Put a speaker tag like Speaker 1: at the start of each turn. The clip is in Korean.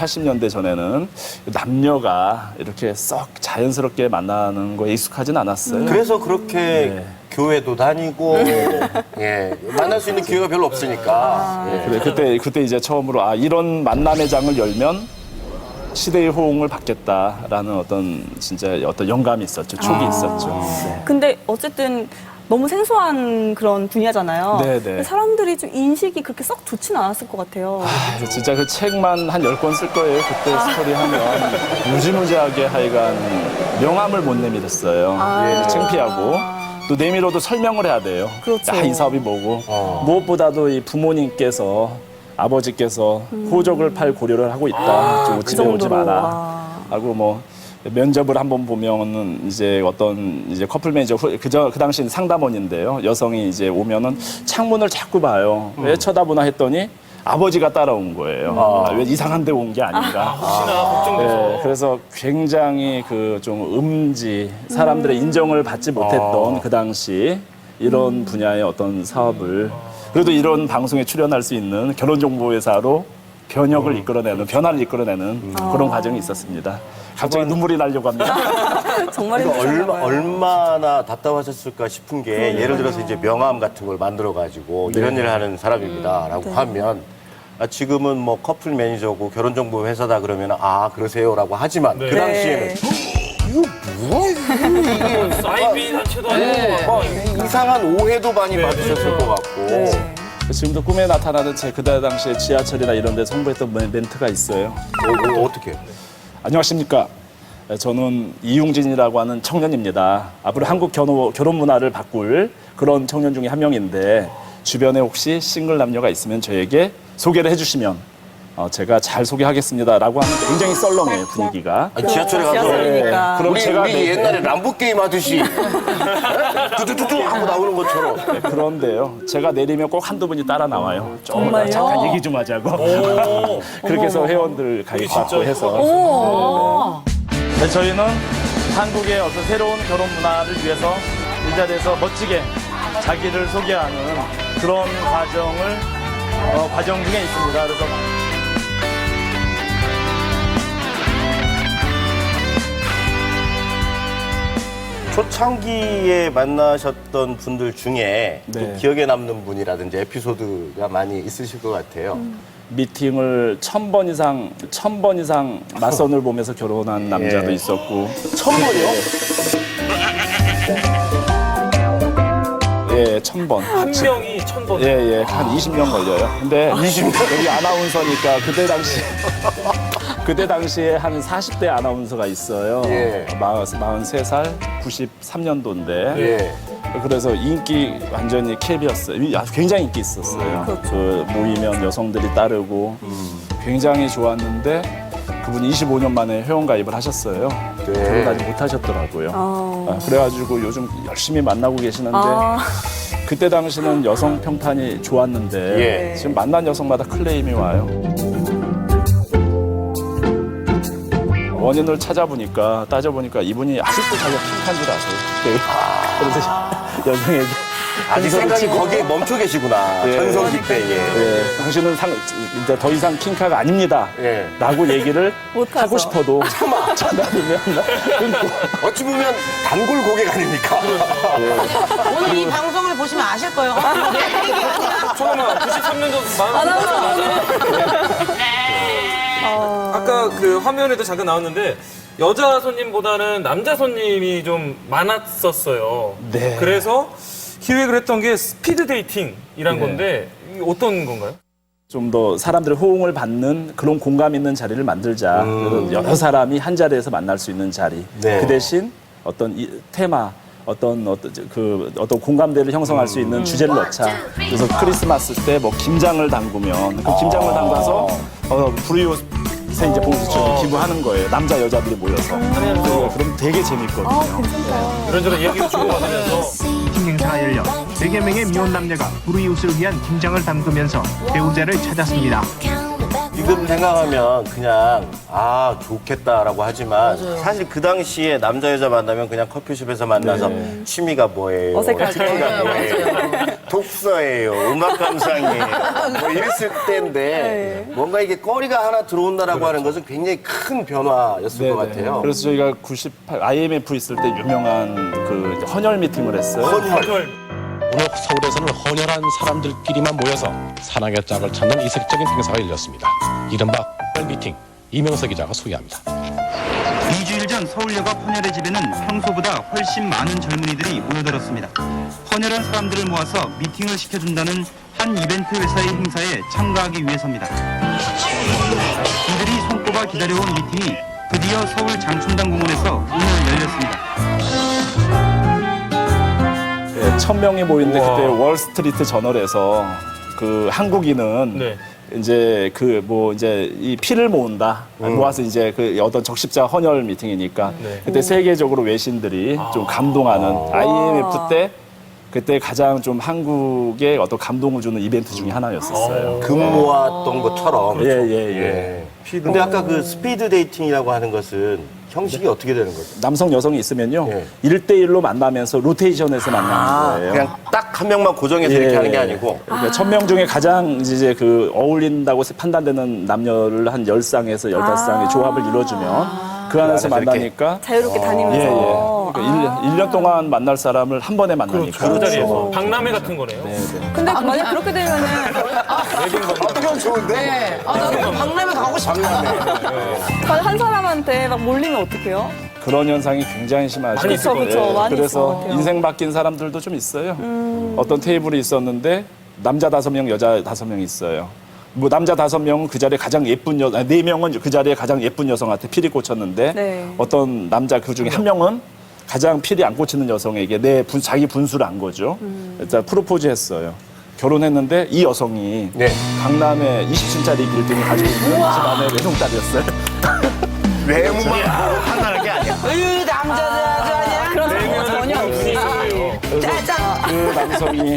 Speaker 1: 80년대 전에는 남녀가 이렇게 썩 자연스럽게 만나는 거에 익숙하진 않았어요.
Speaker 2: 그래서 그렇게
Speaker 1: 네.
Speaker 2: 교회도 다니고 예, 만날 수 있는 기회가 별로 없으니까. 예.
Speaker 1: 그때 이제 처음으로 이런 만남의 장을 열면 시대의 호응을 받겠다라는 어떤 진짜 어떤 영감이 있었죠. 촉이 있었죠. 네.
Speaker 3: 근데 어쨌든 너무 생소한 그런 분야잖아요.
Speaker 1: 네네.
Speaker 3: 사람들이 좀 인식이 그렇게 썩 좋진 않았을 것 같아요.
Speaker 1: 진짜 그 책만 한 10권 쓸 거예요. 그때 스토리 하면 무지무지하게 하여간 명함을 못 내밀었어요. 창피하고. 또 내밀어도 설명을 해야 돼요.
Speaker 3: 그렇죠.
Speaker 1: 이 사업이 뭐고. 무엇보다도 이 부모님께서 아버지께서 호적을 팔 고려를 하고 있다. 좀 집에 오지 마라. 하고 뭐 면접을 한번 보면은 이제 어떤 이제 커플 매니저 그 당시엔 상담원인데요. 여성이 이제 오면은 창문을 자꾸 봐요. 왜 쳐다보나 했더니 아버지가 따라온 거예요. 왜 이상한 데 온 게 아닌가.
Speaker 4: 혹시나 걱정돼서.
Speaker 1: 네, 그래서 굉장히 그 좀 음지 사람들의 인정을 받지 못했던 그 당시 이런 분야의 어떤 사업을 그래도 이런 방송에 출연할 수 있는 결혼정보회사로 변화를 이끌어내는 그런 과정이 있었습니다. 갑자기 눈물이 나려고 합니다.
Speaker 3: 정말
Speaker 2: 그러니까
Speaker 3: 힘드셨나봐요.
Speaker 2: 얼마나 답답하셨을까 싶은 게 예를 들어서 이제 명함 같은 걸 만들어 가지고 이런 일을 하는 사람입니다라고 하면 지금은 뭐 커플 매니저고 결혼정보 회사다 그러면 그러세요라고 하지만 그 당시에는 이거 뭐야?
Speaker 4: 사이비 단체도 아니고.
Speaker 2: 이상한 오해도 많이 받으셨을 것 같고.
Speaker 1: 지금도 꿈에 나타나는 제 그때 당시에 지하철이나 이런 데서 홍보했던 멘트가 있어요.
Speaker 2: 어떻게?
Speaker 1: 안녕하십니까. 저는 이용진이라고 하는 청년입니다. 앞으로 한국 결혼 문화를 바꿀 그런 청년 중에 한 명인데 주변에 혹시 싱글 남녀가 있으면 저에게 소개를 해주시면 제가 잘 소개하겠습니다라고 하는 굉장히 썰렁해요, 분위기가.
Speaker 2: 지하철에 가서
Speaker 3: 지하철이니까.
Speaker 1: 그럼 제가
Speaker 2: 우리 옛날에 람보 게임 하듯이 뚜뚜뚜뚜 하고 나오는 것처럼.
Speaker 1: 그런데요. 제가 내리면 꼭 한두 분이 따라 나와요.
Speaker 3: 정말요?
Speaker 1: 잠깐 얘기 좀 하자고. 그렇게 해서 회원들 가입받고 해서. 네, 저희는 한국의 어떤 새로운 결혼 문화를 위해서 이 자리에서 멋지게 자기를 소개하는 그런 과정 중에 있습니다. 그래서
Speaker 2: 초창기에 만나셨던 분들 중에 또
Speaker 1: 네.
Speaker 2: 기억에 남는 분이라든지 에피소드가 많이 있으실 것 같아요.
Speaker 1: 미팅을 1000번 이상 맞선을 보면서 결혼한 남자도 있었고.
Speaker 2: 1000번이요?
Speaker 1: 예, 1000번.
Speaker 4: 한 명이 1000번.
Speaker 1: 예, 한 20년 걸려요. 근데 여기 아나운서니까 그때 당시에 한 40대 아나운서가 있어요.
Speaker 2: 예.
Speaker 1: 43살, 93년도인데.
Speaker 2: 예.
Speaker 1: 그래서 인기 완전히 캡이었어요. 아주 굉장히 인기 있었어요. 그 모이면 여성들이 따르고 굉장히 좋았는데 그분이 25년 만에 회원가입을 하셨어요.
Speaker 2: 네.
Speaker 1: 결혼 아직 못 하셨더라고요. 그래가지고 요즘 열심히 만나고 계시는데 그때 당시는 여성 평판이 좋았는데
Speaker 2: 예.
Speaker 1: 지금 만난 여성마다 클레임이 와요. 원인을 따져보니까 이분이 아직도 자기가 핑크한 줄 아세요. 그래서 여성에게
Speaker 2: 아직 생각이 거기에 멈춰 계시구나.
Speaker 1: 예.
Speaker 2: 전성기 때에.
Speaker 1: 예, 당신은 이제 더 이상 킹카가 아닙니다.
Speaker 2: 예.
Speaker 1: 라고 얘기를
Speaker 3: 못하죠.
Speaker 1: 하고 싶어도 전화를 끊고.
Speaker 2: 어찌 보면 단골 고객 아닙니까?
Speaker 5: 오늘 이 방송을 보시면 아실 거예요.
Speaker 4: 잠깐만, 93년 전 아까 그 화면에도 잠깐 나왔는데 여자 손님보다는 남자 손님이 좀 많았었어요.
Speaker 1: 네.
Speaker 4: 그래서 기획을 했던 게 스피드 데이팅이란 건데 이게 어떤 건가요?
Speaker 1: 좀 더 사람들의 호응을 받는 그런 공감 있는 자리를 만들자. 그래서 여러 사람이 한 자리에서 만날 수 있는 자리.
Speaker 2: 네.
Speaker 1: 그 대신 어떤 테마, 어떤 공감대를 형성할 수 있는 주제를 넣자. 그래서 크리스마스 때 뭐 김장을 담그면 그 김장을 담가서 불이웃에 이제 봉투처럼 기부하는 거예요. 남자 여자들이 모여서. 그럼 되게 재밌거든요.
Speaker 4: 이런저런 이야기도 주고받으면서
Speaker 6: 행사가 열려 4개명의 미혼 남녀가 불이웃을 위한 김장을 담그면서 배우자를 찾았습니다.
Speaker 2: 지금 생각하면 그냥 아 좋겠다라고 하지만 사실 그 당시에 남자 여자 만나면 그냥 커피숍에서 만나서 취미가 뭐예요?
Speaker 3: 어색할 때.
Speaker 2: 특기가 뭐예요? 독서예요, 음악 감상이에요. 뭐 이랬을 때인데 뭔가 이게 거리가 하나 들어온다라고 하는 것은 굉장히 큰 변화였을 것 같아요.
Speaker 1: 그래서 저희가 98 IMF 있을 때 유명한 그 이제 헌혈 미팅을 했어요.
Speaker 6: 오늘 서울에서는 헌혈한 사람들끼리만 모여서 사랑의 짝을 찾는 이색적인 행사가 열렸습니다. 이른바 헌혈 미팅, 이명석 기자가 소개합니다.
Speaker 7: 2주일 전 서울역앞 헌혈의 집에는 평소보다 훨씬 많은 젊은이들이 모여들었습니다. 헌혈한 사람들을 모아서 미팅을 시켜준다는 한 이벤트 회사의 행사에 참가하기 위해서입니다. 이들이 손꼽아 기다려온 미팅이 드디어 서울 장충당공원에서 오늘 열렸습니다.
Speaker 1: 1,000명이 모이는데 그때 월스트리트 저널에서 그 한국인은
Speaker 4: 네.
Speaker 1: 이제 그 뭐 이제 이 피를 모은다 모아서 이제 그 어떤 적십자 헌혈 미팅이니까
Speaker 4: 네.
Speaker 1: 그때 세계적으로 외신들이 좀 감동하는 IMF 때 그때 가장 좀 한국에 어떤 감동을 주는 이벤트 중에 하나였었어요.
Speaker 2: 금 모았던 것처럼.
Speaker 1: 예.
Speaker 2: 근데 아까 그 스피드 데이팅이라고 하는 것은 형식이 어떻게 되는 거죠?
Speaker 1: 남성 여성이 있으면요
Speaker 2: 예.
Speaker 1: 1대1로 만나면서 로테이션에서 만나는 거예요.
Speaker 2: 그냥 딱 한 명만 고정해서 이렇게 하는 게 아니고
Speaker 1: 그러니까 1,000명 중에 가장 이제 그 어울린다고 판단되는 남녀를 한 10쌍에서 15쌍의 조합을 이루어주면 그 안에서
Speaker 2: 안에서
Speaker 1: 만나니까
Speaker 3: 자유롭게
Speaker 1: 예, 예.
Speaker 3: 다니면서.
Speaker 1: 그러니까 1년 동안 만날 사람을 한 번에 만나니까.
Speaker 4: 그 자리에서 박람회 같은 거네요.
Speaker 3: 근데 만약 그렇게 되면은
Speaker 2: 어떻게 하면 좋은데?
Speaker 5: 네. 아, 나도 박람회 가고 싶다.
Speaker 3: 한 사람한테 막 몰리면 어떡해요?
Speaker 1: 그런 현상이 굉장히 심하죠.
Speaker 4: 많이 있을
Speaker 3: 그쵸,
Speaker 1: 예,
Speaker 3: 많이 있을 것
Speaker 1: 그래서
Speaker 3: 같아요.
Speaker 1: 인생 바뀐 사람들도 좀 있어요. 어떤 테이블이 있었는데 남자 5명, 여자 5명 있어요. 뭐 남자 5명은 그 자리에 가장 예쁜 4명은 그 자리에 가장 예쁜 여성한테 필이 꽂혔는데
Speaker 3: 네.
Speaker 1: 어떤 남자 그 중에 한 명은 가장 필이 안 꽂히는 여성에게 자기 분수를 안 거죠. 일단 프로포즈 했어요. 결혼했는데 이 여성이
Speaker 2: 네.
Speaker 1: 강남에 20층짜리 빌딩을 가지고 있는 집 안에 외동딸이었어요.
Speaker 2: 외모만 보고 판단할 게 아니야.
Speaker 5: 으, 남자들 아주 아니야.
Speaker 3: 그런 사람 전혀 없이.
Speaker 5: 짜잔.
Speaker 1: 그 남성이